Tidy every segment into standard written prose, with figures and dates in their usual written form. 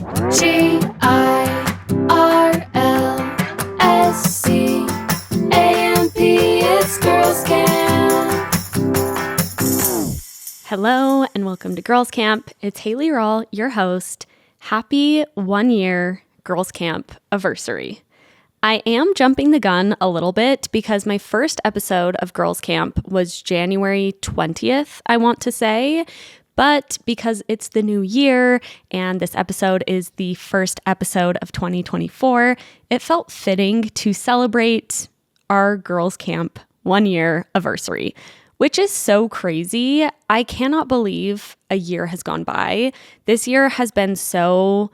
Girlscamp, it's Girlscamp. Hello and welcome to Girlscamp. It's Haley Rawl, your host. Happy 1 year Girlscamp-iversary. I am jumping the gun a little bit because my first episode of Girlscamp was January 20th, I want to say. But because it's the new year and this episode is the first episode of 2024, it felt fitting to celebrate our Girlscamp 1 year anniversary, which is so crazy. I cannot believe a year has gone by. This year has been so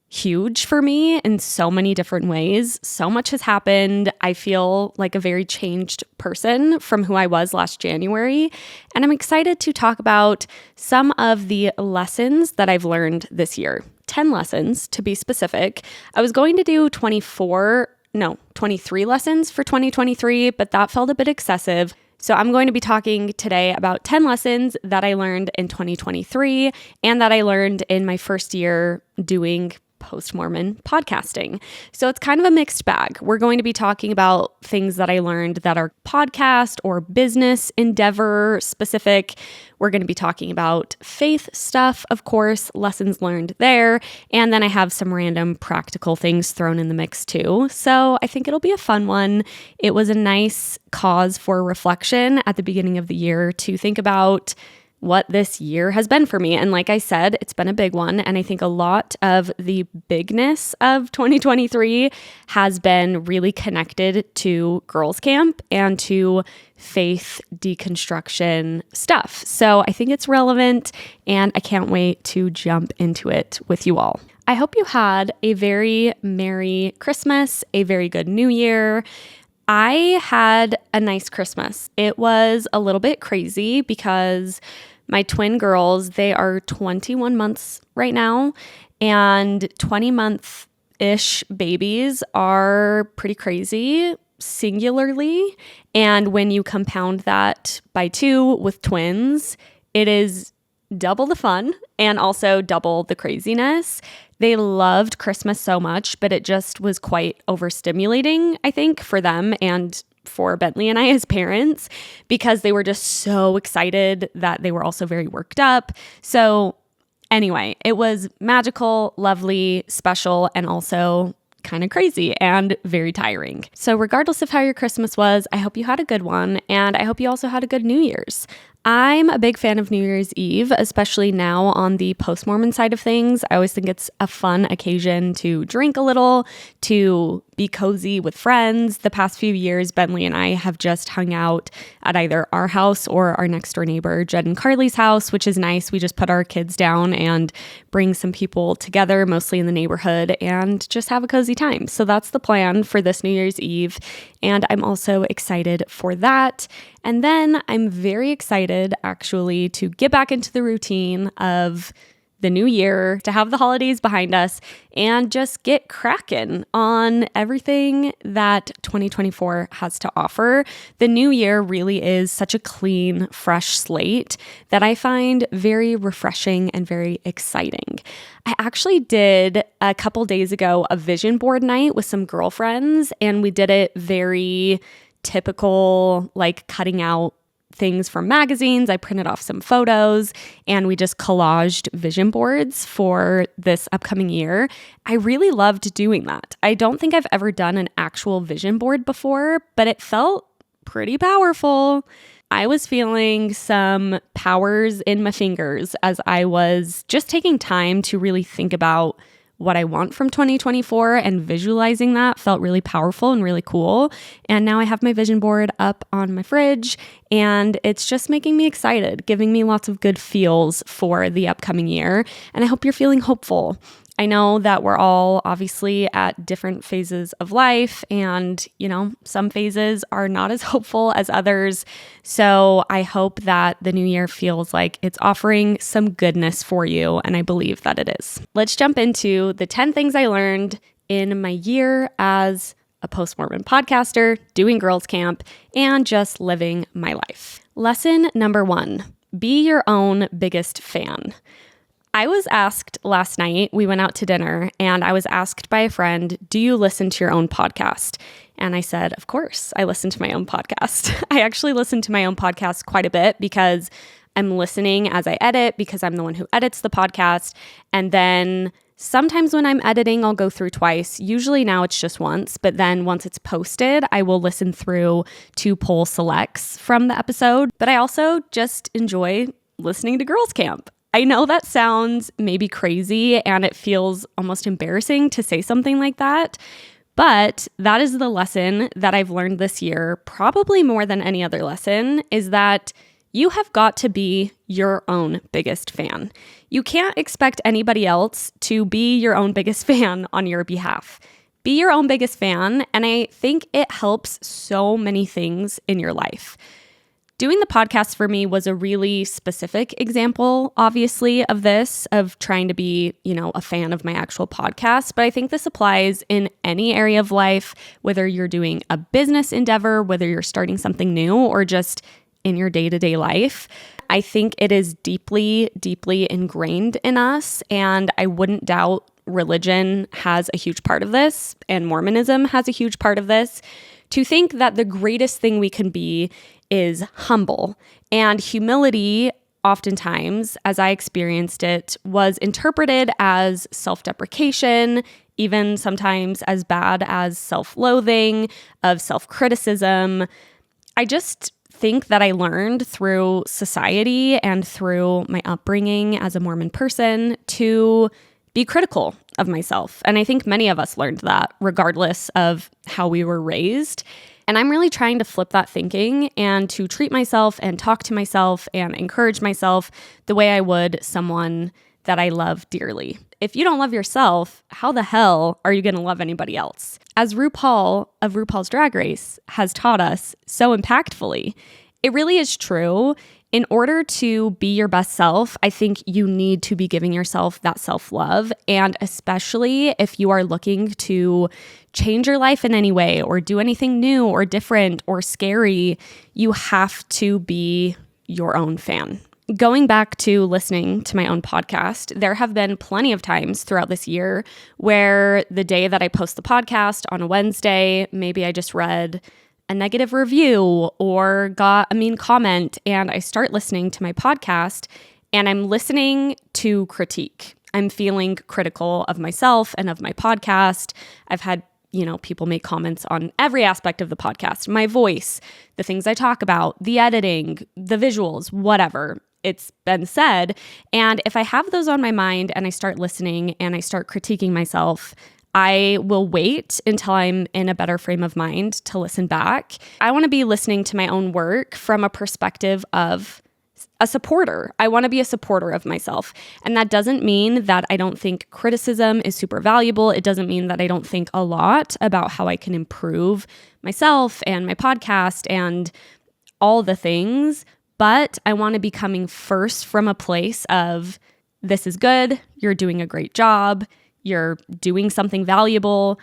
huge for me in so many different ways. So much has happened. I feel like a very changed person from who I was last January. And I'm excited to talk about some of the lessons that I've learned this year. 10 lessons to be specific. I was going to do 23 lessons for 2023, but that felt a bit excessive. So I'm going to be talking today about 10 lessons that I learned in 2023 and that I learned in my first year doing post-Mormon podcasting. So it's kind of a mixed bag. We're going to be talking about things that I learned that are podcast or business endeavor specific. We're going to be talking about faith stuff, of course, lessons learned there. And then I have some random practical things thrown in the mix too. So I think it'll be a fun one. It was a nice cause for reflection at the beginning of the year to think about what this year has been for me. And like I said, it's been a big one. And I think a lot of the bigness of 2023 has been really connected to Girlscamp and to faith deconstruction stuff. So I think it's relevant and I can't wait to jump into it with you all. I hope you had a very Merry Christmas, a very good New Year. I had a nice Christmas. It was a little bit crazy because my twin girls, they are 21 months right now, and 20-month-ish babies are pretty crazy singularly. And when you compound that by 2 with twins, it is double the fun and also double the craziness. They loved Christmas so much, but it just was quite overstimulating, I think, for them and for Bentley and I as parents, because they were just so excited that they were also very worked up. So anyway, it was magical, lovely, special, and also kind of crazy and very tiring. So regardless of how your Christmas was, I hope you had a good one, and I hope you also had a good New Year's. I'm a big fan of New Year's Eve, especially now on the post-Mormon side of things. I always think it's a fun occasion to drink a little, to be cozy with friends. The past few years, Bentley and I have just hung out at either our house or our next door neighbor, Jed and Carly's house, which is nice. We just put our kids down and bring some people together, mostly in the neighborhood, and just have a cozy time. So that's the plan for this New Year's Eve. And I'm also excited for that. And then I'm very excited actually to get back into the routine of the new year, to have the holidays behind us and just get cracking on everything that 2024 has to offer. The new year really is such a clean, fresh slate that I find very refreshing and very exciting. I actually did a couple days ago a vision board night with some girlfriends, and we did it very typical, like cutting out things from magazines. I printed off some photos and we just collaged vision boards for this upcoming year. I really loved doing that. I don't think I've ever done an actual vision board before, but it felt pretty powerful. I was feeling some powers in my fingers as I was just taking time to really think about what I want from 2024, and visualizing that felt really powerful and really cool. And now I have my vision board up on my fridge, and it's just making me excited, giving me lots of good feels for the upcoming year. And I hope you're feeling hopeful. I know that we're all obviously at different phases of life, and, some phases are not as hopeful as others. So I hope that the new year feels like it's offering some goodness for you, and I believe that it is. Let's jump into the 10 things I learned in my year as a post-Mormon podcaster, doing Girlscamp, and just living my life. Lesson number 1, be your own biggest fan. I was asked last night, we went out to dinner, and I was asked by a friend, do you listen to your own podcast? And I said, of course, I listen to my own podcast. I actually listen to my own podcast quite a bit because I'm listening as I edit, because I'm the one who edits the podcast. And then sometimes when I'm editing, I'll go through twice. Usually now it's just once, but then once it's posted, I will listen through to pull selects from the episode. But I also just enjoy listening to Girls Camp. I know that sounds maybe crazy and it feels almost embarrassing to say something like that, but that is the lesson that I've learned this year, probably more than any other lesson, is that you have got to be your own biggest fan. You can't expect anybody else to be your own biggest fan on your behalf. Be your own biggest fan, and I think it helps so many things in your life. Doing the podcast for me was a really specific example, obviously, of this, of trying to be, a fan of my actual podcast. But I think this applies in any area of life, whether you're doing a business endeavor, whether you're starting something new, or just in your day-to-day life. I think it is deeply, deeply ingrained in us. And I wouldn't doubt religion has a huge part of this, and Mormonism has a huge part of this, to think that the greatest thing we can be is humble. And humility, oftentimes, as I experienced it, was interpreted as self-deprecation, even sometimes as bad as self-loathing, of self-criticism. I just think that I learned through society and through my upbringing as a Mormon person to be critical of myself. And I think many of us learned that regardless of how we were raised. And I'm really trying to flip that thinking and to treat myself and talk to myself and encourage myself the way I would someone that I love dearly. If you don't love yourself, how the hell are you going to love anybody else? As RuPaul of RuPaul's Drag Race has taught us so impactfully, it really is true. In order to be your best self, I think you need to be giving yourself that self-love. And especially if you are looking to change your life in any way or do anything new or different or scary, you have to be your own fan. Going back to listening to my own podcast, there have been plenty of times throughout this year where the day that I post the podcast on a Wednesday, maybe I just read a negative review or got a mean comment, and I start listening to my podcast and I'm listening to critique. I'm feeling critical of myself and of my podcast. I've had people make comments on every aspect of the podcast, my voice, the things I talk about, the editing, the visuals, whatever. It's been said. And if I have those on my mind and I start listening and I start critiquing myself, I will wait until I'm in a better frame of mind to listen back. I want to be listening to my own work from a perspective of a supporter. I want to be a supporter of myself. And that doesn't mean that I don't think criticism is super valuable. It doesn't mean that I don't think a lot about how I can improve myself and my podcast and all the things. But I want to be coming first from a place of, this is good, you're doing a great job, you're doing something valuable.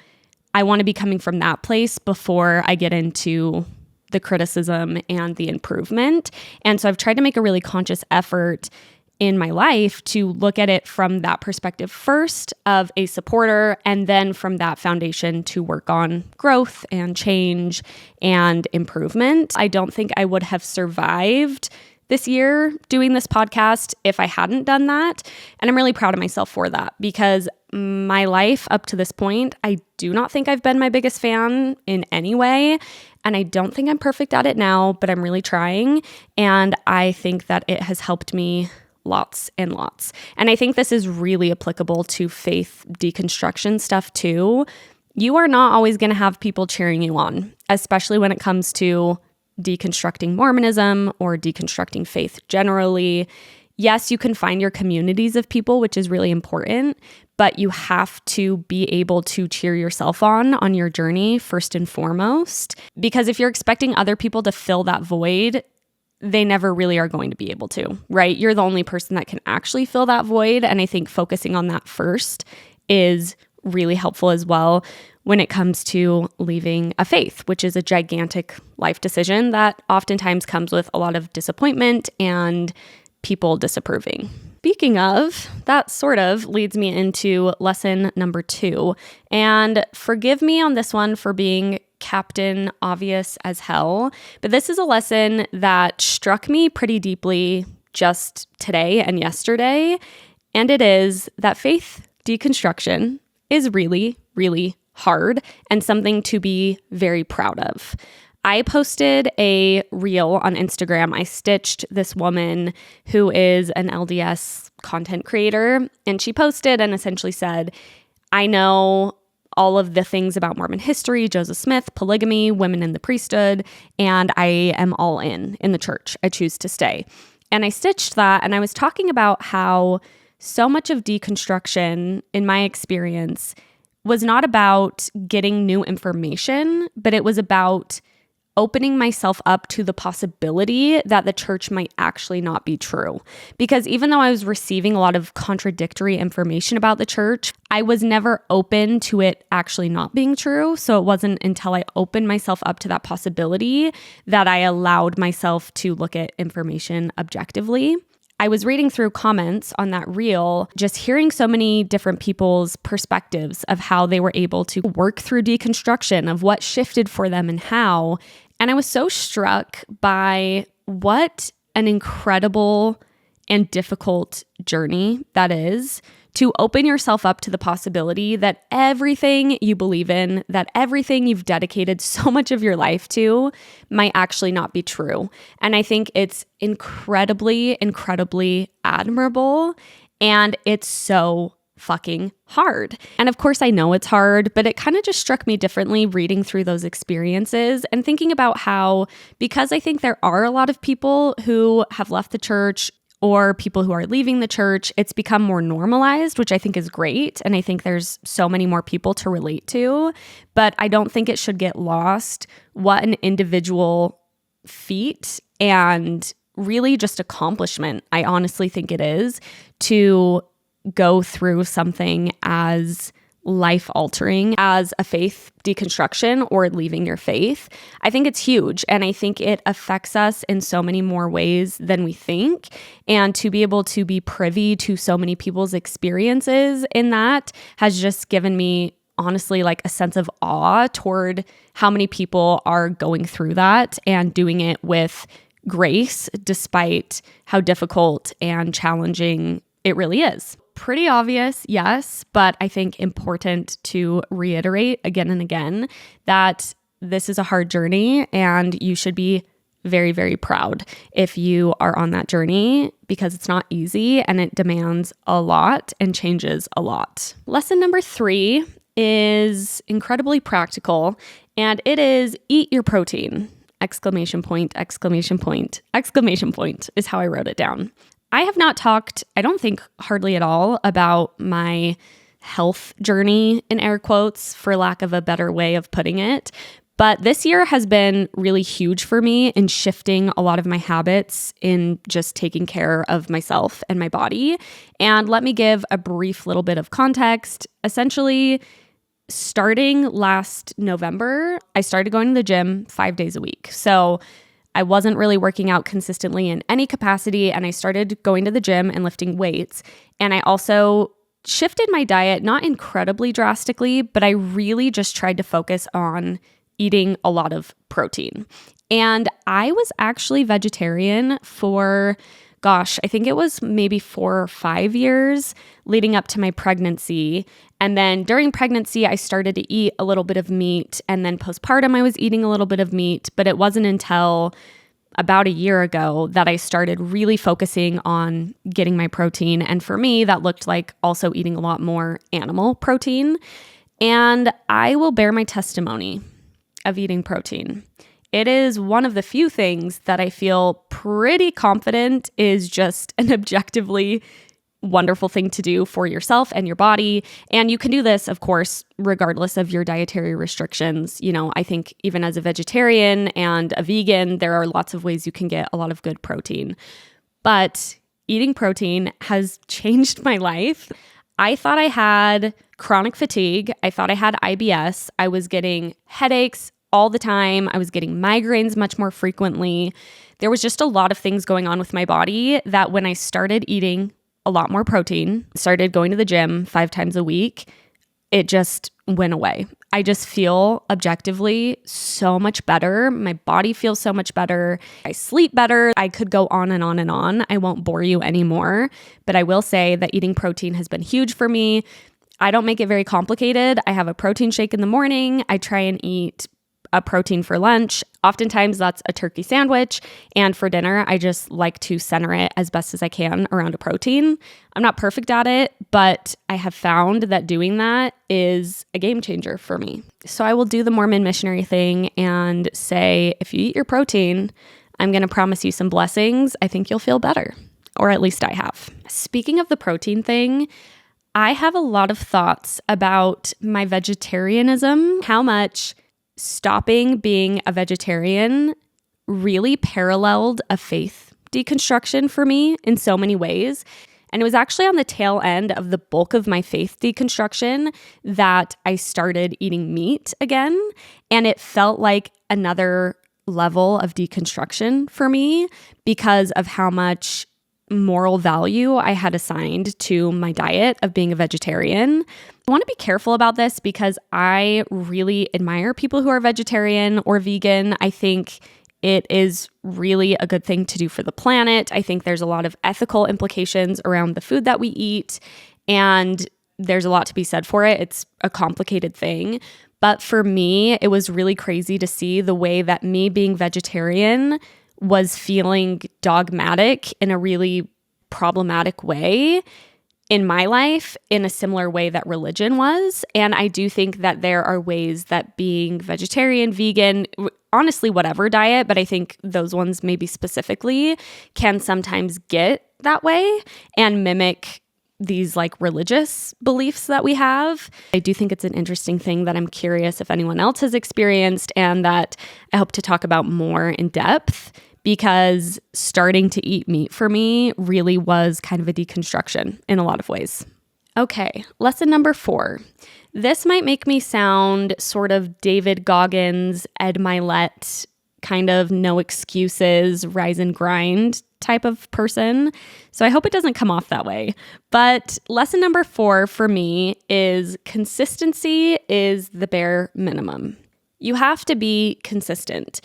I want to be coming from that place before I get into the criticism and the improvement. And so I've tried to make a really conscious effort in my life to look at it from that perspective first of a supporter, and then from that foundation to work on growth and change and improvement. I don't think I would have survived this year doing this podcast if I hadn't done that. And I'm really proud of myself for that, because my life up to this point, I do not think I've been my biggest fan in any way. And I don't think I'm perfect at it now, but I'm really trying. And I think that it has helped me lots and lots. And I think this is really applicable to faith deconstruction stuff too. You are not always going to have people cheering you on, especially when it comes to deconstructing Mormonism or deconstructing faith generally. Yes, you can find your communities of people, which is really important, but you have to be able to cheer yourself on your journey first and foremost. Because if you're expecting other people to fill that void, they never really are going to be able to, right? You're the only person that can actually fill that void. And I think focusing on that first is really helpful as well when it comes to leaving a faith, which is a gigantic life decision that oftentimes comes with a lot of disappointment and people disapproving. Speaking of, that sort of leads me into lesson number 2. And forgive me on this one for being Captain Obvious as hell, but this is a lesson that struck me pretty deeply just today and yesterday. And it is that faith deconstruction is really, really hard and something to be very proud of. I posted a reel on Instagram. I stitched this woman who is an LDS content creator, and she posted and essentially said, I know all of the things about Mormon history, Joseph Smith, polygamy, women in the priesthood, and I am all in the church. I choose to stay. And I stitched that, and I was talking about how so much of deconstruction, in my experience, was not about getting new information, but it was about opening myself up to the possibility that the church might actually not be true. Because even though I was receiving a lot of contradictory information about the church, I was never open to it actually not being true. So it wasn't until I opened myself up to that possibility that I allowed myself to look at information objectively. I was reading through comments on that reel, just hearing so many different people's perspectives of how they were able to work through deconstruction, of what shifted for them and how. And I was so struck by what an incredible and difficult journey that is, to open yourself up to the possibility that everything you believe in, that everything you've dedicated so much of your life to might actually not be true. And I think it's incredibly, incredibly admirable. And it's so fucking hard. And of course, I know it's hard, but it kind of just struck me differently reading through those experiences and thinking about how, because I think there are a lot of people who have left the church or people who are leaving the church, it's become more normalized, which I think is great. And I think there's so many more people to relate to, but I don't think it should get lost what an individual feat and really just accomplishment I honestly think it is to go through something as life-altering as a faith deconstruction or leaving your faith. I think it's huge, and I think it affects us in so many more ways than we think. And to be able to be privy to so many people's experiences in that has just given me, honestly, like a sense of awe toward how many people are going through that and doing it with grace, despite how difficult and challenging it really is. Pretty obvious, yes, but I think important to reiterate again and again that this is a hard journey and you should be very, very proud if you are on that journey, because it's not easy and it demands a lot and changes a lot. Lesson number 3 is incredibly practical, and it is eat your protein! Exclamation point, exclamation point, exclamation point is how I wrote it down. I have not talked, I don't think hardly at all, about my health journey, in air quotes, for lack of a better way of putting it. But this year has been really huge for me in shifting a lot of my habits in just taking care of myself and my body. And let me give a brief little bit of context. Essentially, starting last November, I started going to the gym 5 days a week. So I wasn't really working out consistently in any capacity, and I started going to the gym and lifting weights. And I also shifted my diet, not incredibly drastically, but I really just tried to focus on eating a lot of protein. And I was actually vegetarian for, I think it was maybe 4 or 5 years leading up to my pregnancy. And then during pregnancy, I started to eat a little bit of meat. And then postpartum, I was eating a little bit of meat. But it wasn't until about a year ago that I started really focusing on getting my protein. And for me, that looked like also eating a lot more animal protein. And I will bear my testimony of eating protein. It is one of the few things that I feel pretty confident is just an objectively wonderful thing to do for yourself and your body. And you can do this, of course, regardless of your dietary restrictions. You know, I think even as a vegetarian and a vegan, there are lots of ways you can get a lot of good protein. But eating protein has changed my life. I thought I had chronic fatigue. I thought I had IBS. I was getting headaches all the time. I was getting migraines much more frequently. There was just a lot of things going on with my body that when I started eating a lot more protein, started going to the gym 5 times a week, it just went away. I just feel objectively so much better. My body feels so much better. I sleep better. I could go on and on and on. I won't bore you anymore, but I will say that eating protein has been huge for me. I don't make it very complicated. I have a protein shake in the morning. I try and eat a protein for lunch. Oftentimes that's a turkey sandwich. And for dinner, I just like to center it as best as I can around a protein. I'm not perfect at it, but I have found that doing that is a game changer for me. So I will do the Mormon missionary thing and say, if you eat your protein, I'm going to promise you some blessings. I think you'll feel better, or at least I have. Speaking of the protein thing, I have a lot of thoughts about my vegetarianism, how much stopping being a vegetarian really paralleled a faith deconstruction for me in so many ways. And it was actually on the tail end of the bulk of my faith deconstruction that I started eating meat again. And it felt like another level of deconstruction for me because of how much moral value I had assigned to my diet of being a vegetarian. I want to be careful about this because I really admire people who are vegetarian or vegan. I think it is really a good thing to do for the planet. I think there's a lot of ethical implications around the food that we eat, and there's a lot to be said for it. It's a complicated thing. But for me, it was really crazy to see the way that me being vegetarian was feeling dogmatic in a really problematic way in my life, in a similar way that religion was. And I do think that there are ways that being vegetarian, vegan, honestly, whatever diet, but I think those ones maybe specifically can sometimes get that way and mimic these like religious beliefs that we have. I do think it's an interesting thing that I'm curious if anyone else has experienced and that I hope to talk about more in depth, because starting to eat meat for me really was kind of a deconstruction in a lot of ways. Okay, lesson number 4. This might make me sound sort of David Goggins, Ed Milet, kind of no excuses, rise and grind type of person. So I hope it doesn't come off that way. But lesson number 4 for me is consistency is the bare minimum. You have to be consistent.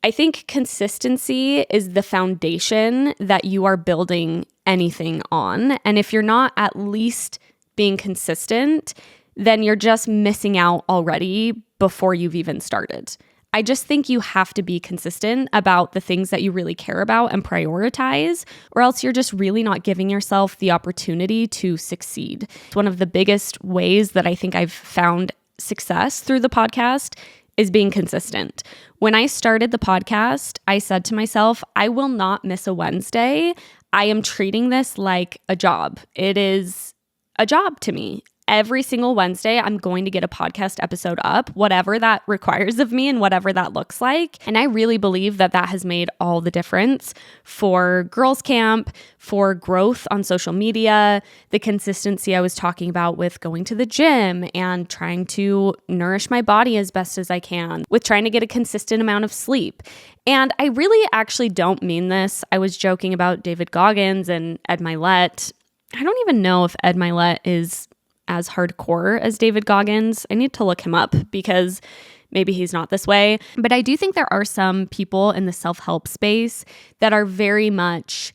I think consistency is the foundation that you are building anything on. And if you're not at least being consistent, then you're just missing out already before you've even started. I just think you have to be consistent about the things that you really care about and prioritize, or else you're just really not giving yourself the opportunity to succeed. It's one of the biggest ways that I think I've found success through the podcast is being consistent. When I started the podcast, I said to myself, I will not miss a Wednesday. I am treating this like a job. It is a job to me. Every single Wednesday, I'm going to get a podcast episode up, whatever that requires of me and whatever that looks like. And I really believe that that has made all the difference for Girls Camp, for growth on social media, the consistency I was talking about with going to the gym and trying to nourish my body as best as I can, with trying to get a consistent amount of sleep. And I really actually don't mean this. I was joking about David Goggins and Ed Milet. I don't even know if Ed Milet is as hardcore as David Goggins. I need to look him up because maybe he's not this way. But I do think there are some people in the self-help space that are very much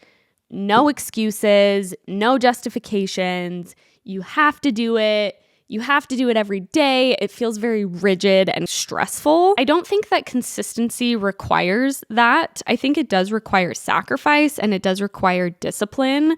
no excuses, no justifications. You have to do it. You have to do it every day. It feels very rigid and stressful. I don't think that consistency requires that. I think it does require sacrifice and it does require discipline.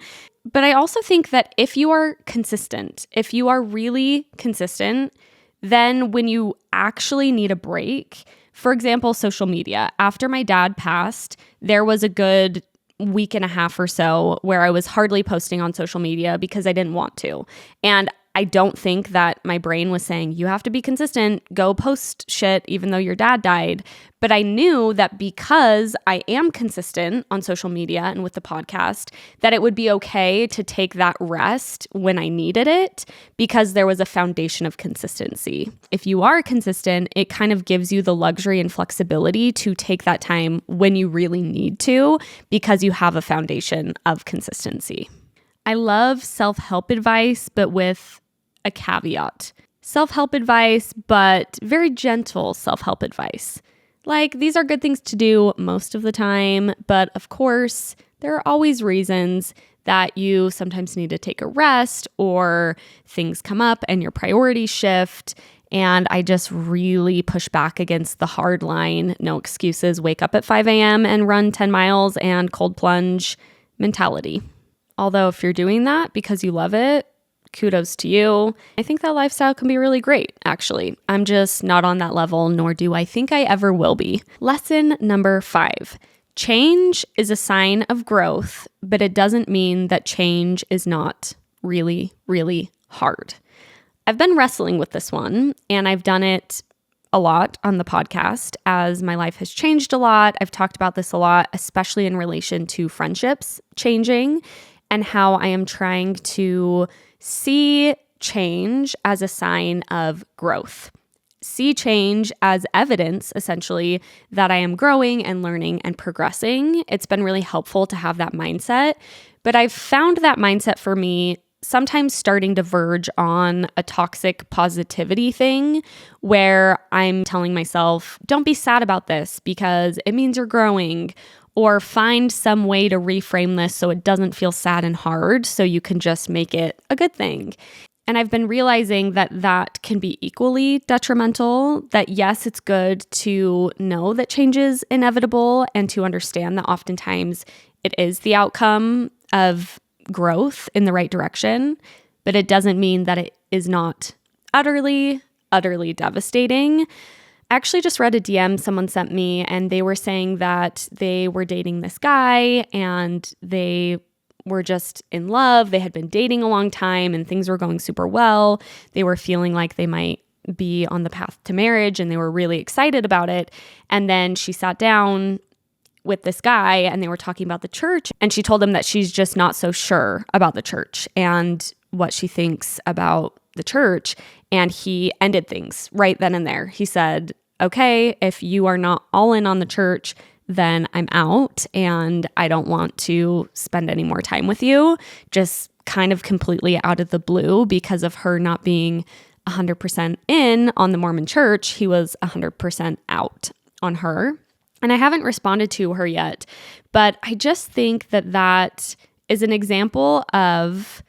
But I also think that if you are consistent, if you are really consistent, then when you actually need a break, for example, social media, after my dad passed, there was a good week and a half or so where I was hardly posting on social media because I didn't want to. And I don't think that my brain was saying, you have to be consistent, go post shit even though your dad died. But I knew that because I am consistent on social media and with the podcast, that it would be okay to take that rest when I needed it because there was a foundation of consistency. If you are consistent, it kind of gives you the luxury and flexibility to take that time when you really need to because you have a foundation of consistency. I love self-help advice, but with a caveat. Self-help advice, but very gentle self-help advice. Like, these are good things to do most of the time, but of course, there are always reasons that you sometimes need to take a rest or things come up and your priorities shift. And I just really push back against the hard line, no excuses, wake up at 5 a.m. and run 10 miles and cold plunge mentality. Although if you're doing that because you love it, kudos to you. I think that lifestyle can be really great, actually. I'm just not on that level, nor do I think I ever will be. Lesson number 5. Change is a sign of growth, but it doesn't mean that change is not really, really hard. I've been wrestling with this one, and I've done it a lot on the podcast as my life has changed a lot. I've talked about this a lot, especially in relation to friendships changing and how I am trying to see change as a sign of growth. See change as evidence, essentially, that I am growing and learning and progressing. It's been really helpful to have that mindset, but I've found that mindset for me sometimes starting to verge on a toxic positivity thing where I'm telling myself, don't be sad about this because it means you're growing, or find some way to reframe this so it doesn't feel sad and hard so you can just make it a good thing. And I've been realizing that that can be equally detrimental, that yes, it's good to know that change is inevitable and to understand that oftentimes it is the outcome of growth in the right direction, but it doesn't mean that it is not utterly devastating. I actually just read a DM someone sent me, and they were saying that they were dating this guy and they were just in love. They had been dating a long time and things were going super well. They were feeling like they might be on the path to marriage and they were really excited about it. And then she sat down with this guy and they were talking about the church, and she told him that she's just not so sure about the church and what she thinks about the church. And he ended things right then and there. He said, okay, if you are not all in on the church, then I'm out and I don't want to spend any more time with you. Just kind of completely out of the blue because of her not being 100% in on the Mormon church. He was 100% out on her. And I haven't responded to her yet, but I just think that that is an example of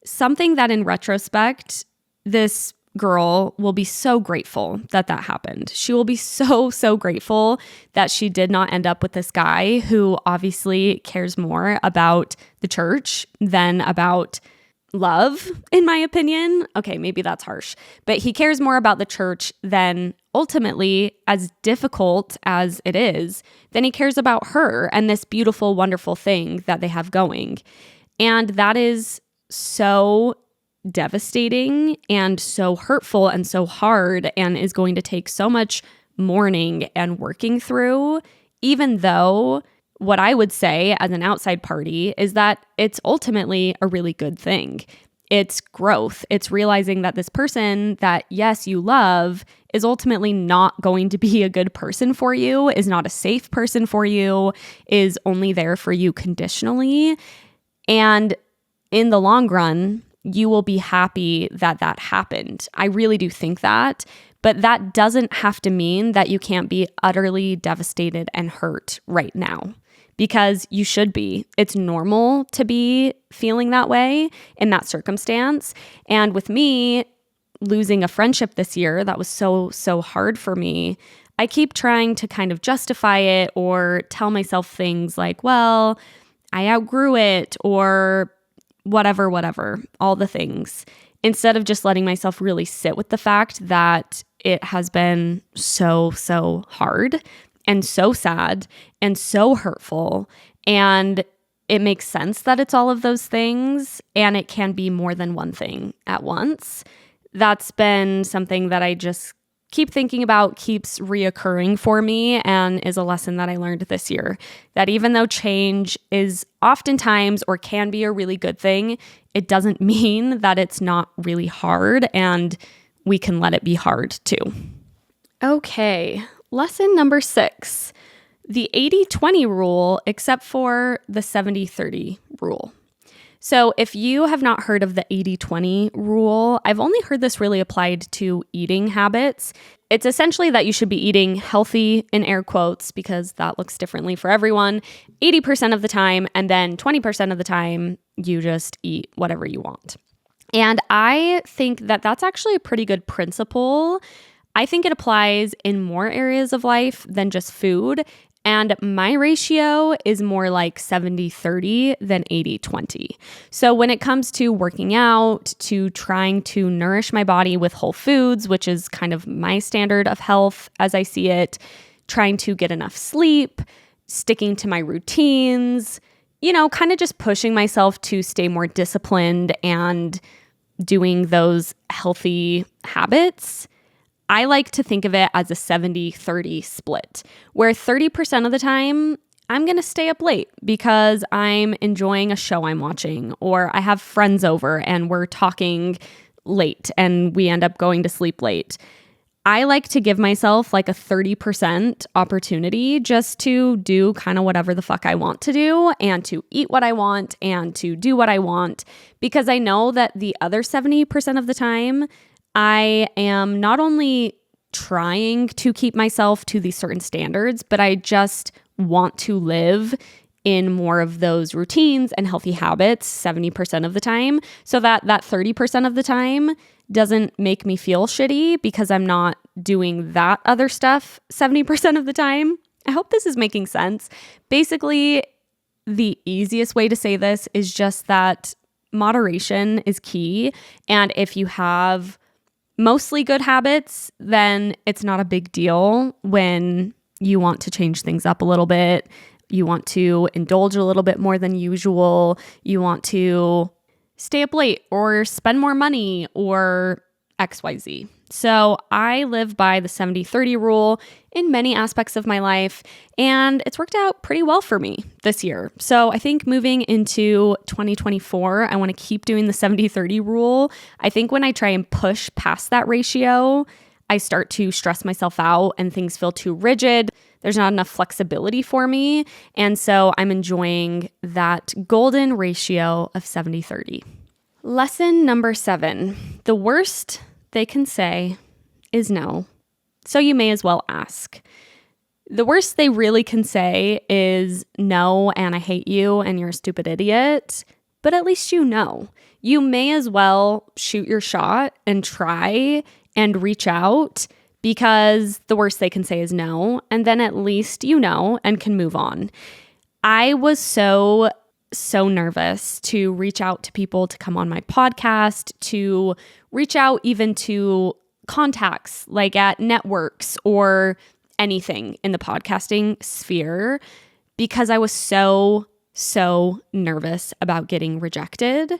something that in retrospect, this girl will be so grateful that that happened. She will be so grateful that she did not end up with this guy who obviously cares more about the church than about love, in my opinion. Okay, maybe that's harsh, but he cares more about the church than ultimately, as difficult as it is, then he cares about her and this beautiful, wonderful thing that they have going. And that is so devastating and so hurtful and so hard and is going to take so much mourning and working through, even though what I would say as an outside party is that it's ultimately a really good thing. It's growth. It's realizing that this person that, yes, you love is ultimately not going to be a good person for you, is not a safe person for you, is only there for you conditionally. And in the long run, you will be happy that that happened. I really do think that. But that doesn't have to mean that you can't be utterly devastated and hurt right now, because you should be. It's normal to be feeling that way in that circumstance. And with me losing a friendship this year, that was so hard for me. I keep trying to kind of justify it or tell myself things like, well, I outgrew it, or whatever, all the things, instead of just letting myself really sit with the fact that it has been so hard and so sad and so hurtful. And it makes sense that it's all of those things, and it can be more than one thing at once. That's been something that I just keep thinking about, keeps reoccurring for me, and is a lesson that I learned this year. That even though change is oftentimes or can be a really good thing, it doesn't mean that it's not really hard, and we can let it be hard too. Okay, lesson number 6, the 80-20 rule, except for the 70-30 rule. So if you have not heard of the 80-20 rule, I've only heard this really applied to eating habits. It's essentially that you should be eating healthy, in air quotes, because that looks differently for everyone, 80% of the time, and then 20% of the time, you just eat whatever you want. And I think that that's actually a pretty good principle. I think it applies in more areas of life than just food. And my ratio is more like 70-30 than 80-20. So when it comes to working out, to trying to nourish my body with whole foods, which is kind of my standard of health as I see it, trying to get enough sleep, sticking to my routines, kind of just pushing myself to stay more disciplined and doing those healthy habits, I like to think of it as a 70-30 split, where 30% of the time, I'm going to stay up late because I'm enjoying a show I'm watching, or I have friends over and we're talking late and we end up going to sleep late. I like to give myself like a 30% opportunity just to do kind of whatever the fuck I want to do and to eat what I want and to do what I want, because I know that the other 70% of the time, I am not only trying to keep myself to these certain standards, but I just want to live in more of those routines and healthy habits 70% of the time, so that 30% of the time doesn't make me feel shitty because I'm not doing that other stuff 70% of the time. I hope this is making sense. Basically, the easiest way to say this is just that moderation is key. And if you have mostly good habits, then it's not a big deal when you want to change things up a little bit. You want to indulge a little bit more than usual. You want to stay up late or spend more money or XYZ. So I live by the 70-30 rule in many aspects of my life, and it's worked out pretty well for me this year. So I think moving into 2024, I want to keep doing the 70-30 rule. I think when I try and push past that ratio, I start to stress myself out and things feel too rigid. There's not enough flexibility for me. And so I'm enjoying that golden ratio of 70-30. Lesson number 7. The worst they can say is no. So you may as well ask. The worst they really can say is no, and I hate you, and you're a stupid idiot. But at least you know. You may as well shoot your shot and try and reach out, because the worst they can say is no, and then at least you know and can move on. I was so nervous to reach out to people to come on my podcast, to reach out even to contacts like at networks or anything in the podcasting sphere, because I was so nervous about getting rejected.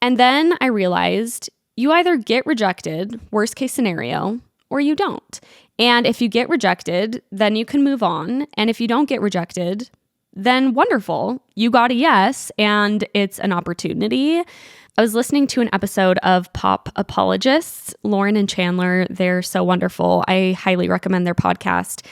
And then I realized you either get rejected, worst case scenario, or you don't. And if you get rejected, then you can move on. And if you don't get rejected, then wonderful. You got a yes, and it's an opportunity. I was listening to an episode of Pop Apologists, Lauren and Chandler. They're so wonderful. I highly recommend their podcast.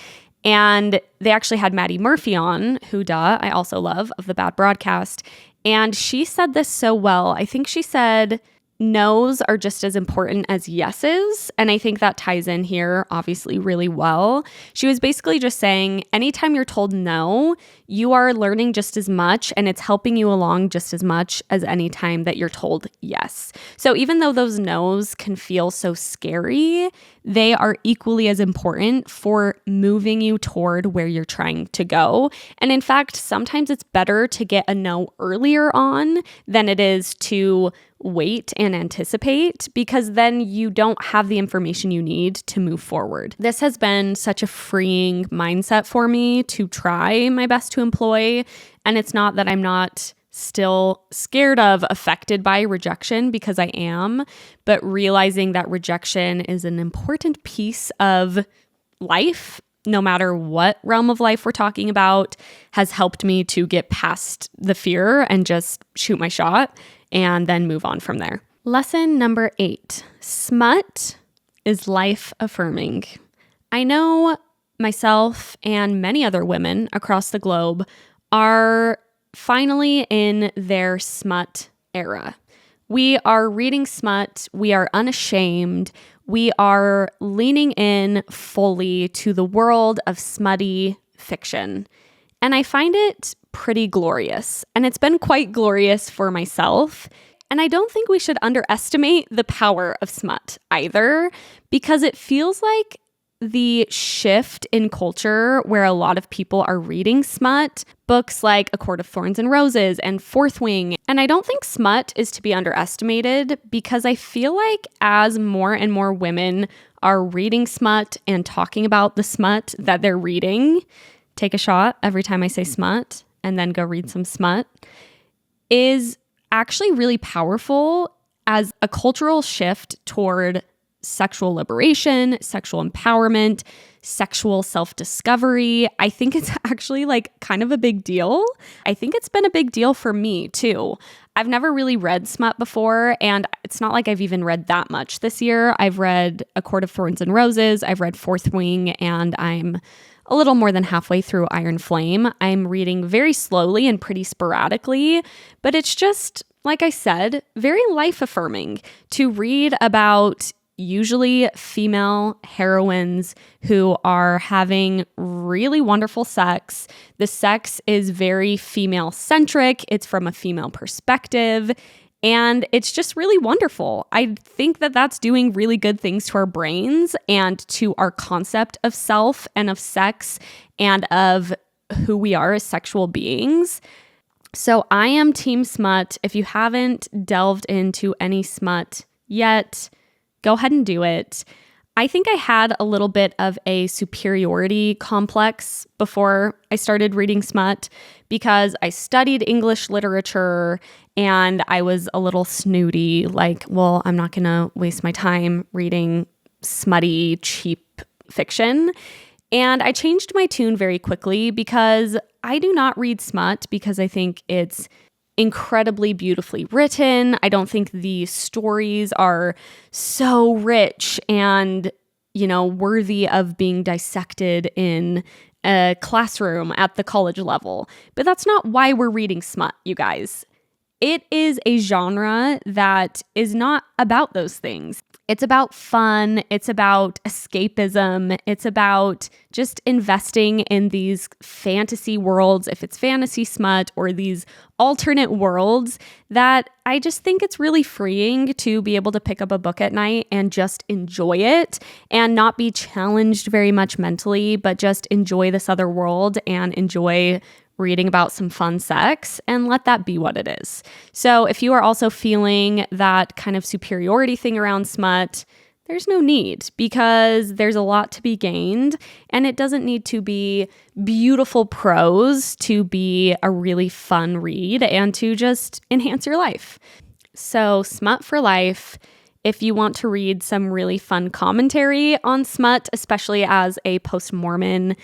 And they actually had Maddie Murphy on, who I also love, of the Bad Broadcast. And she said this so well. I think she said, no's are just as important as yeses. And I think that ties in here obviously really well. She was basically just saying, anytime you're told no, you are learning just as much, and it's helping you along just as much as any time that you're told yes. So even though those no's can feel so scary, they are equally as important for moving you toward where you're trying to go. And in fact, sometimes it's better to get a no earlier on than it is to wait and anticipate, because then you don't have the information you need to move forward. This has been such a freeing mindset for me to try my best to employ. And it's not that I'm not still scared of, affected by rejection, because I am, but realizing that rejection is an important piece of life, no matter what realm of life we're talking about, has helped me to get past the fear and just shoot my shot and then move on from there. Lesson number 8, smut is life affirming. I know myself and many other women across the globe are finally in their smut era. We are reading smut. We are unashamed. We are leaning in fully to the world of smutty fiction. And I find it pretty glorious. And it's been quite glorious for myself. And I don't think we should underestimate the power of smut either, because it feels like the shift in culture where a lot of people are reading smut, books like A Court of Thorns and Roses and Fourth Wing. And I don't think smut is to be underestimated, because I feel like as more and more women are reading smut and talking about the smut that they're reading, take a shot every time I say smut and then go read some smut, is actually really powerful as a cultural shift toward sexual liberation, sexual empowerment, sexual self-discovery. I think it's actually like kind of a big deal. I think it's been a big deal for me too. I've never really read smut before, and it's not like I've even read that much this year. I've read A Court of Thorns and Roses, I've read Fourth Wing, and I'm a little more than halfway through Iron Flame. I'm reading very slowly and pretty sporadically, but it's just, like I said, very life-affirming to read about usually female heroines who are having really wonderful sex. The sex is very female-centric. It's from a female perspective. And it's just really wonderful. I think that that's doing really good things to our brains and to our concept of self and of sex and of who we are as sexual beings. So I am Team Smut. If you haven't delved into any smut yet, go ahead and do it. I think I had a little bit of a superiority complex before I started reading smut, because I studied English literature and I was a little snooty, like, well, I'm not going to waste my time reading smutty, cheap fiction. And I changed my tune very quickly, because I do not read smut because I think it's incredibly beautifully written. I don't think the stories are so rich and, worthy of being dissected in a classroom at the college level. But that's not why we're reading smut, you guys. It is a genre that is not about those things. It's about fun. It's about escapism. It's about just investing in these fantasy worlds, if it's fantasy smut, or these alternate worlds, that I just think it's really freeing to be able to pick up a book at night and just enjoy it and not be challenged very much mentally, but just enjoy this other world and enjoy reading about some fun sex and let that be what it is. So if you are also feeling that kind of superiority thing around smut, there's no need, because there's a lot to be gained, and it doesn't need to be beautiful prose to be a really fun read and to just enhance your life. So smut for life. If you want to read some really fun commentary on smut, especially as a post-Mormon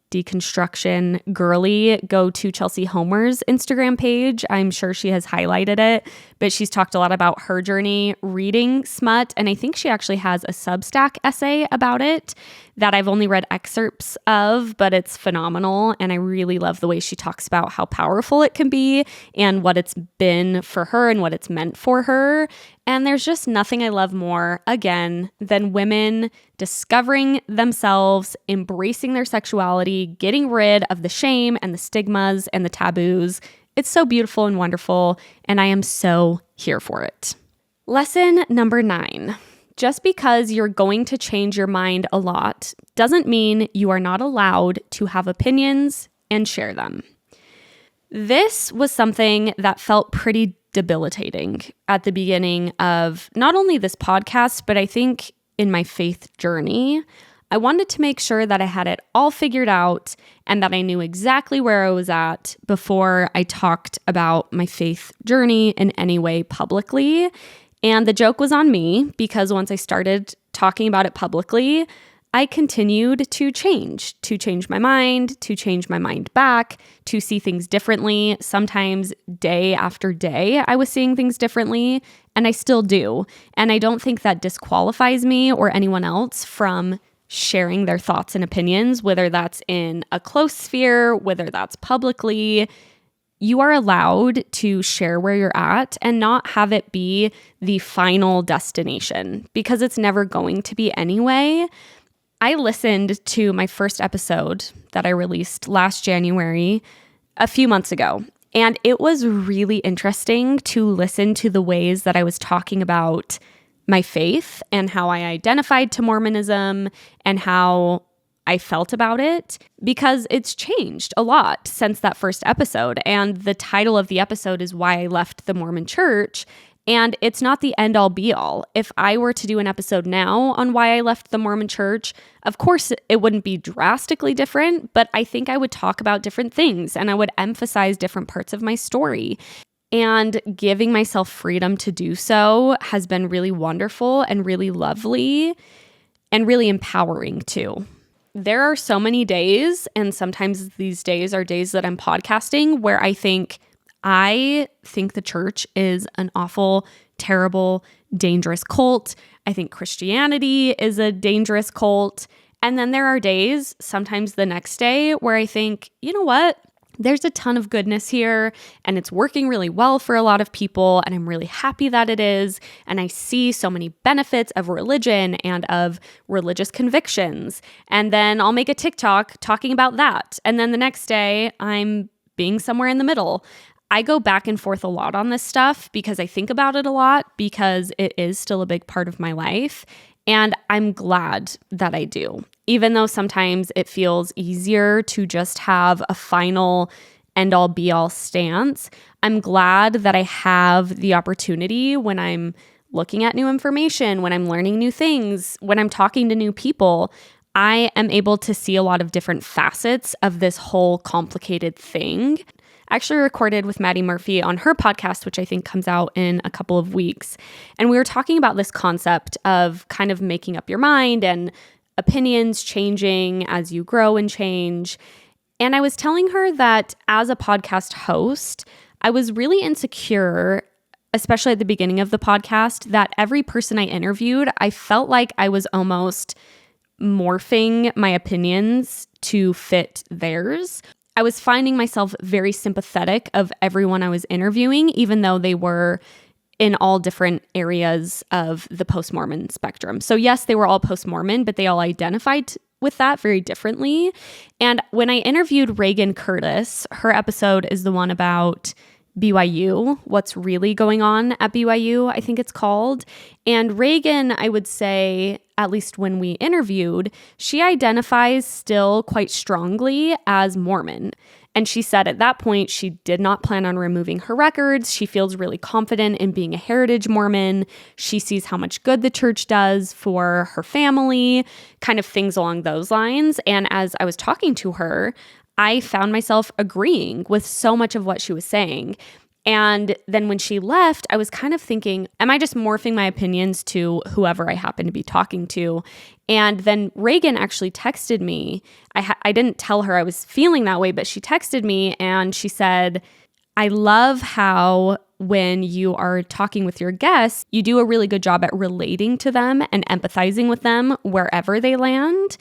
deconstruction girly, go to Chelsea Homer's Instagram page. I'm sure she has highlighted it, but she's talked a lot about her journey reading smut, and I think she actually has a Substack essay about it that I've only read excerpts of, but it's phenomenal, and I really love the way she talks about how powerful it can be and what it's been for her and what it's meant for her. And there's just nothing I love more, again, than women discovering themselves, embracing their sexuality, getting rid of the shame and the stigmas and the taboos. It's so beautiful and wonderful, and I am so here for it. Lesson number 9. Just because you're going to change your mind a lot doesn't mean you are not allowed to have opinions and share them. This was something that felt pretty debilitating at the beginning of not only this podcast, but I think in my faith journey. I wanted to make sure that I had it all figured out and that I knew exactly where I was at before I talked about my faith journey in any way publicly. And the joke was on me, because once I started talking about it publicly, I continued to change my mind, to change my mind back, to see things differently. Sometimes day after day, I was seeing things differently, and I still do. And I don't think that disqualifies me or anyone else from sharing their thoughts and opinions, whether that's in a close sphere, whether that's publicly. you are allowed to share where you're at and not have it be the final destination, because it's never going to be anyway. I listened to my first episode that I released last January, a few months ago, and it was really interesting to listen to the ways that I was talking about my faith and how I identified to Mormonism and how I felt about it, because it's changed a lot since that first episode. And the title of the episode is Why I Left the Mormon Church. And it's not the end all be all. If I were to do an episode now on why I left the Mormon Church, of course it wouldn't be drastically different, but I think I would talk about different things and I would emphasize different parts of my story. And giving myself freedom to do so has been really wonderful and really lovely and really empowering too. There are so many days, and sometimes these days are days that I'm podcasting, where I think the church is an awful, terrible, dangerous cult. I think Christianity is a dangerous cult. And then there are days, sometimes the next day, where I think, you know what? There's a ton of goodness here and it's working really well for a lot of people, and I'm really happy that it is. And I see so many benefits of religion and of religious convictions. And then I'll make a TikTok talking about that. And then the next day I'm being somewhere in the middle. I go back and forth a lot on this stuff because I think about it a lot, because it is still a big part of my life. And I'm glad that I do, even though sometimes it feels easier to just have a final end-all be-all stance. I'm glad that I have the opportunity when I'm looking at new information, when I'm learning new things, when I'm talking to new people. I am able to see a lot of different facets of this whole complicated thing. I actually recorded with Maddie Murphy on her podcast, which I think comes out in a couple of weeks. And we were talking about this concept of kind of making up your mind and opinions changing as you grow and change. And I was telling her that as a podcast host, I was really insecure, especially at the beginning of the podcast, that every person I interviewed, I felt like I was almost morphing my opinions to fit theirs. I was finding myself very sympathetic of everyone I was interviewing, even though they were in all different areas of the post-Mormon spectrum. So yes, they were all post-Mormon, but they all identified with that very differently. And when I interviewed Reagan Curtis, her episode is the one about BYU, what's really going on at BYU, I think it's called. And Reagan, I would say, at least when we interviewed, she identifies still quite strongly as Mormon. And she said at that point, she did not plan on removing her records. She feels really confident in being a heritage Mormon. She sees how much good the church does for her family, kind of things along those lines. And as I was talking to her, I found myself agreeing with so much of what she was saying. And then when she left, I was kind of thinking, am I just morphing my opinions to whoever I happen to be talking to? And then Reagan actually texted me. I didn't tell her I was feeling that way, but she texted me and she said, I love how when you are talking with your guests, you do a really good job at relating to them and empathizing with them wherever they land.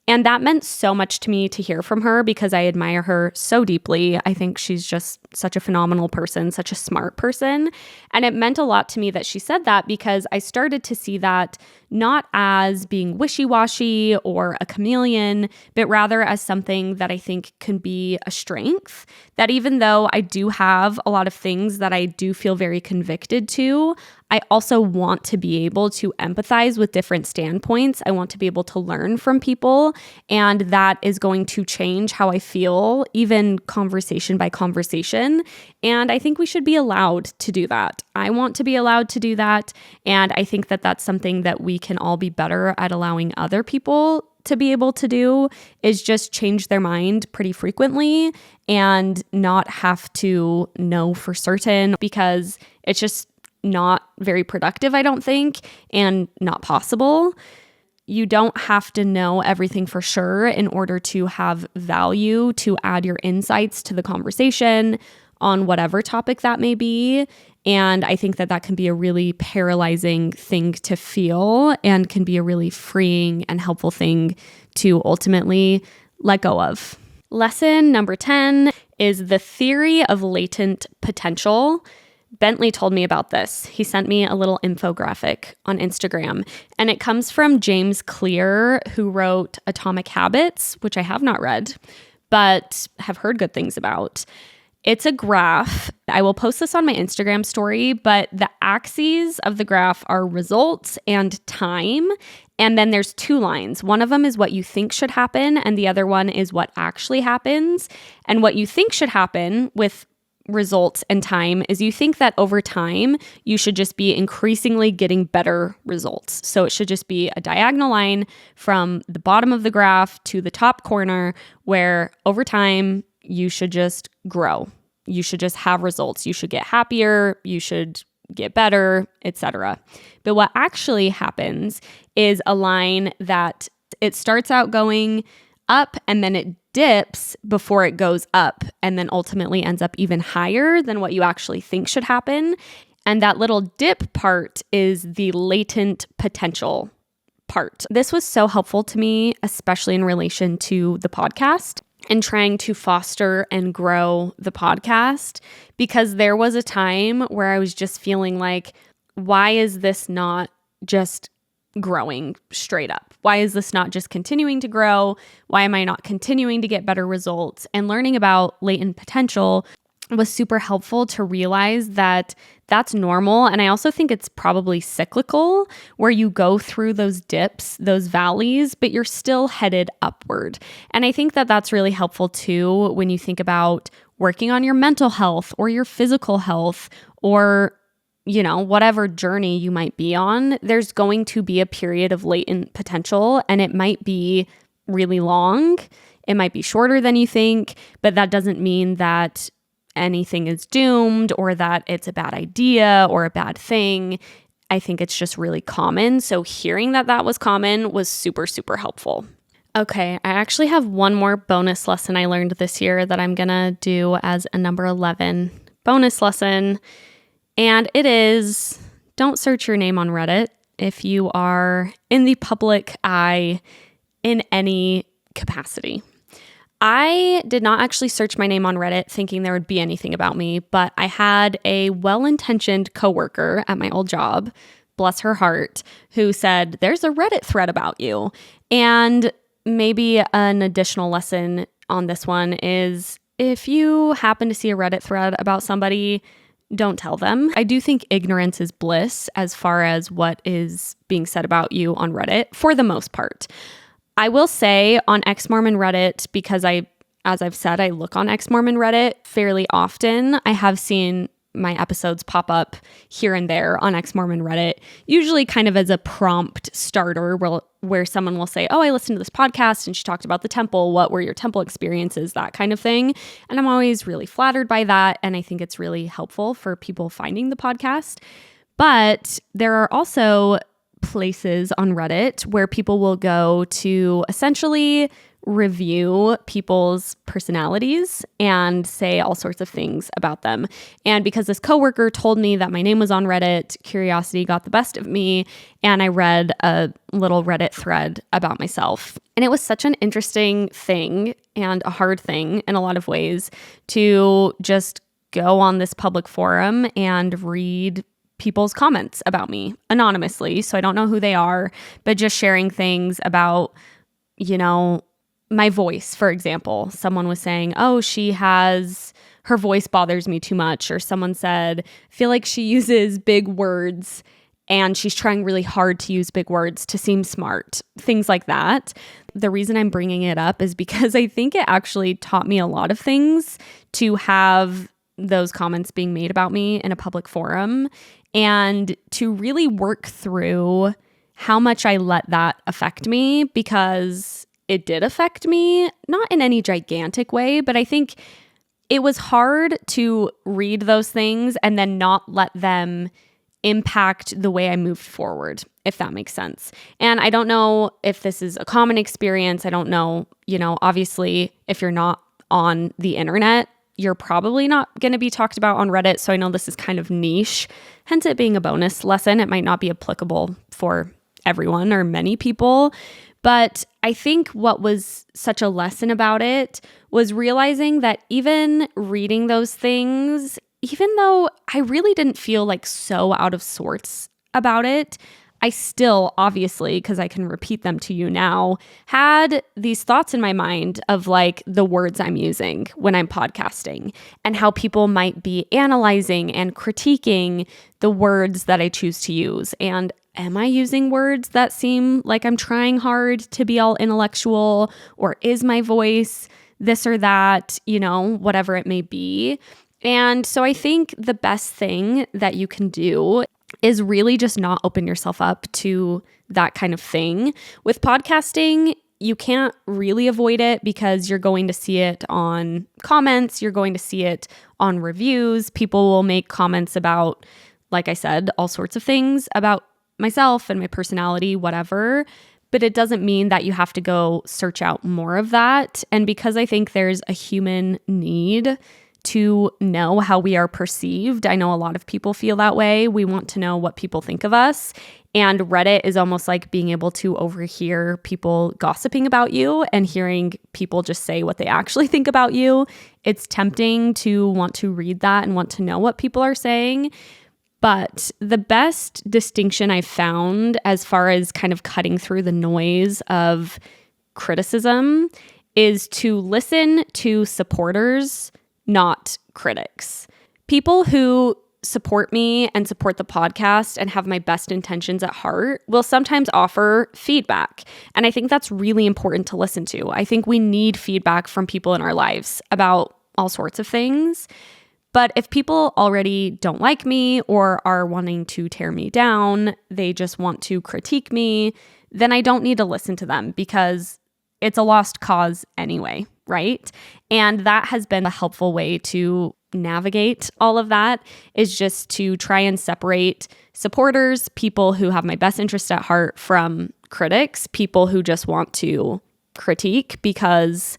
And that meant so much to me to hear from her, because I admire her so deeply. I think she's just such a phenomenal person, such a smart person. And it meant a lot to me that she said that, because I started to see that not as being wishy-washy or a chameleon, but rather as something that I think can be a strength. That even though I do have a lot of things that I do feel very convicted to, I also want to be able to empathize with different standpoints. I want to be able to learn from people, and that is going to change how I feel, even conversation by conversation. And I think we should be allowed to do that. I want to be allowed to do that. And I think that that's something that we can all be better at allowing other people to be able to do, is just change their mind pretty frequently and not have to know for certain, because it's just not very productive, I don't think, and not possible. You don't have to know everything for sure in order to have value, to add your insights to the conversation on whatever topic that may be. And I think that that can be a really paralyzing thing to feel, and can be a really freeing and helpful thing to ultimately let go of. Lesson number 10 is the theory of latent potential. Bentley told me about this. He sent me a little infographic on Instagram, and it comes from James Clear, who wrote Atomic Habits, which I have not read, but have heard good things about. It's a graph. I will post this on my Instagram story, but the axes of the graph are results and time. And then there's 2 lines. One of them is what you think should happen, and the other one is what actually happens. And what you think should happen with results and time is you think that over time, you should just be increasingly getting better results. So it should just be a diagonal line from the bottom of the graph to the top corner where over time, you should just grow. You should just have results. You should get happier. You should get better, etc. But what actually happens is a line that it starts out going up and then it dips before it goes up and then ultimately ends up even higher than what you actually think should happen. And that little dip part is the latent potential part. This was so helpful to me, especially in relation to the podcast and trying to foster and grow the podcast, because there was a time where I was just feeling like, why is this not just growing straight up? Why is this not just continuing to grow? Why am I not continuing to get better results? And learning about latent potential was super helpful to realize that that's normal. And I also think it's probably cyclical, where you go through those dips, those valleys, but you're still headed upward. And I think that that's really helpful too when you think about working on your mental health or your physical health or whatever journey you might be on. There's going to be a period of latent potential, and it might be really long. It might be shorter than you think, but that doesn't mean that anything is doomed or that it's a bad idea or a bad thing. I think it's just really common. So hearing that that was common was super, super helpful. Okay, I actually have one more bonus lesson I learned this year that I'm going to do as a number 11 bonus lesson. And it is, don't search your name on Reddit if you are in the public eye in any capacity. I did not actually search my name on Reddit thinking there would be anything about me, but I had a well-intentioned coworker at my old job, bless her heart, who said, there's a Reddit thread about you. And maybe an additional lesson on this one is if you happen to see a Reddit thread about somebody, don't tell them. I do think ignorance is bliss as far as what is being said about you on Reddit for the most part. I will say on ex-Mormon Reddit, because as I've said, I look on ex-Mormon Reddit fairly often. I have seen my episodes pop up here and there on ex-Mormon Reddit, usually kind of as a prompt starter where someone will say, oh, I listened to this podcast and she talked about the temple. What were your temple experiences? That kind of thing. And I'm always really flattered by that. And I think it's really helpful for people finding the podcast. But there are also places on Reddit where people will go to essentially review people's personalities and say all sorts of things about them. And because this coworker told me that my name was on Reddit, curiosity got the best of me, and I read a little Reddit thread about myself. And it was such an interesting thing and a hard thing in a lot of ways to just go on this public forum and read people's comments about me anonymously. So I don't know who they are, but just sharing things about, my voice, for example. Someone was saying, oh, her voice bothers me too much. Or someone said, feel like she uses big words and she's trying really hard to use big words to seem smart. Things like that. The reason I'm bringing it up is because I think it actually taught me a lot of things to have those comments being made about me in a public forum and to really work through how much I let that affect me, because it did affect me, not in any gigantic way, but I think it was hard to read those things and then not let them impact the way I moved forward, if that makes sense. And I don't know if this is a common experience. I don't know, obviously, if you're not on the internet, you're probably not going to be talked about on Reddit. So I know this is kind of niche, hence it being a bonus lesson. It might not be applicable for everyone or many people. But I think what was such a lesson about it was realizing that even reading those things, even though I really didn't feel like so out of sorts about it, I still, obviously, because I can repeat them to you now, had these thoughts in my mind of like the words I'm using when I'm podcasting and how people might be analyzing and critiquing the words that I choose to use. And am I using words that seem like I'm trying hard to be all intellectual, or is my voice this or that, whatever it may be? And so I think the best thing that you can do is really just not open yourself up to that kind of thing. With podcasting, you can't really avoid it because you're going to see it on comments, you're going to see it on reviews. People will make comments about, like I said, all sorts of things about myself and my personality, whatever. But it doesn't mean that you have to go search out more of that. And because I think there's a human need to know how we are perceived. I know a lot of people feel that way. We want to know what people think of us. And Reddit is almost like being able to overhear people gossiping about you and hearing people just say what they actually think about you. It's tempting to want to read that and want to know what people are saying. But the best distinction I've found as far as kind of cutting through the noise of criticism is to listen to supporters, not critics. People who support me and support the podcast and have my best intentions at heart will sometimes offer feedback. And I think that's really important to listen to. I think we need feedback from people in our lives about all sorts of things. But if people already don't like me or are wanting to tear me down, they just want to critique me, then I don't need to listen to them because it's a lost cause anyway, right? And that has been a helpful way to navigate all of that, is just to try and separate supporters, people who have my best interest at heart, from critics, people who just want to critique because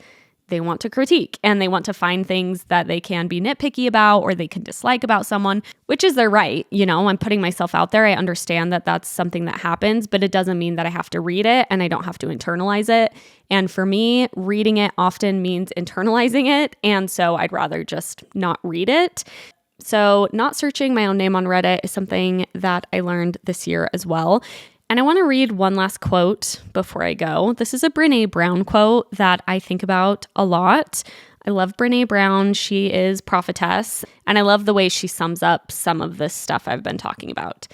they want to critique and they want to find things that they can be nitpicky about or they can dislike about someone, which is their right. I'm putting myself out there. I understand that that's something that happens, but it doesn't mean that I have to read it and I don't have to internalize it. And for me, reading it often means internalizing it. And so I'd rather just not read it. So not searching my own name on Reddit is something that I learned this year as well. And I want to read one last quote before I go. This is a Brené Brown quote that I think about a lot. I love Brené Brown. She is prophetess, and I love the way she sums up some of this stuff I've been talking about.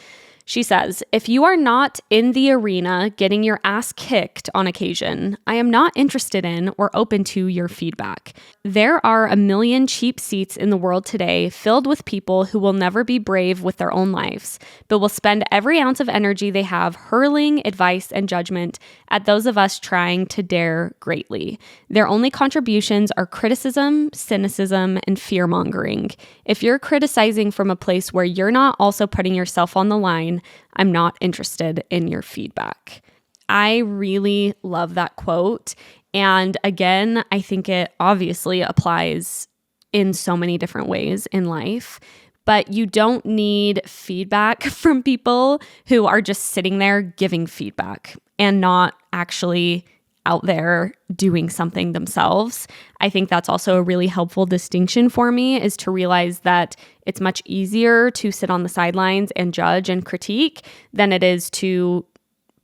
She says, "If you are not in the arena getting your ass kicked on occasion, I am not interested in or open to your feedback. There are a million cheap seats in the world today filled with people who will never be brave with their own lives, but will spend every ounce of energy they have hurling advice and judgment at those of us trying to dare greatly. Their only contributions are criticism, cynicism, and fear-mongering. If you're criticizing from a place where you're not also putting yourself on the line, I'm not interested in your feedback." I really love that quote. And again, I think it obviously applies in so many different ways in life. But you don't need feedback from people who are just sitting there giving feedback and not actually out there doing something themselves. I think that's also a really helpful distinction for me, is to realize that it's much easier to sit on the sidelines and judge and critique than it is to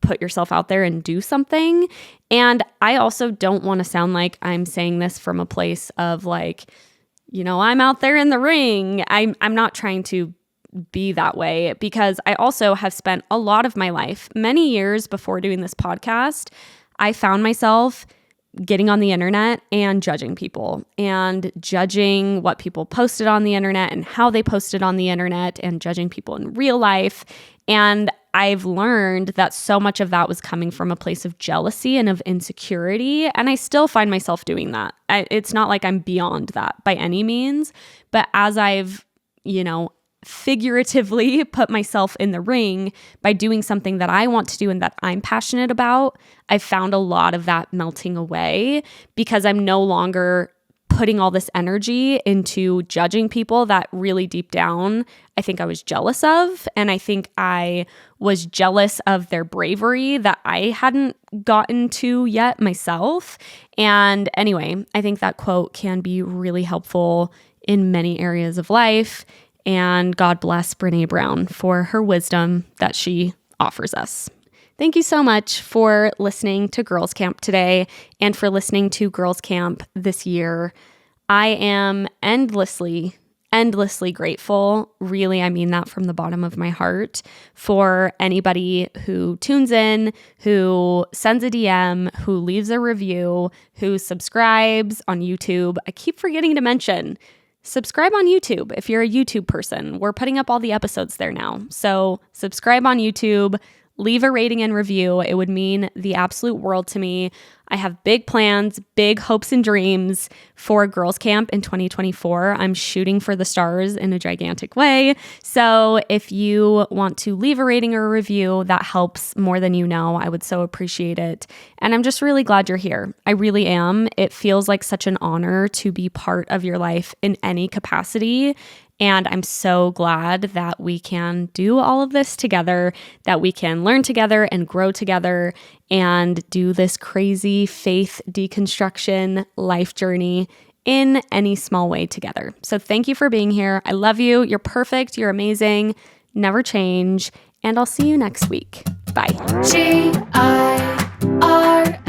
put yourself out there and do something. And I also don't want to sound like I'm saying this from a place of like, I'm out there in the ring. I'm not trying to be that way, because I also have spent a lot of my life, many years before doing this podcast, I found myself getting on the internet and judging people and judging what people posted on the internet and how they posted on the internet and judging people in real life. And I've learned that so much of that was coming from a place of jealousy and of insecurity. And I still find myself doing that. It's not like I'm beyond that by any means. But as I've, figuratively put myself in the ring by doing something that I want to do and that I'm passionate about, I've found a lot of that melting away because I'm no longer putting all this energy into judging people that really deep down, I think I was jealous of. And I think I was jealous of their bravery that I hadn't gotten to yet myself. And anyway, I think that quote can be really helpful in many areas of life. And God bless Brene Brown for her wisdom that she offers us. Thank you so much for listening to Girls Camp today and for listening to Girls Camp this year. I am endlessly grateful. Really, I mean that from the bottom of my heart for anybody who tunes in, who sends a DM, who leaves a review, who subscribes on YouTube. I keep forgetting to mention, subscribe on YouTube if you're a YouTube person. We're putting up all the episodes there now. So subscribe on YouTube. Leave a rating and review. It would mean the absolute world to me. I have big plans, big hopes and dreams for Girls Camp in 2024. I'm shooting for the stars in a gigantic way. So if you want to leave a rating or a review, that helps more than you know. I would so appreciate it. And I'm just really glad you're here. I really am. It feels like such an honor to be part of your life in any capacity. And I'm so glad that we can do all of this together, that we can learn together and grow together and do this crazy faith deconstruction life journey in any small way together. So thank you for being here. I love you. You're perfect. You're amazing. Never change. And I'll see you next week. Bye. GIRLS.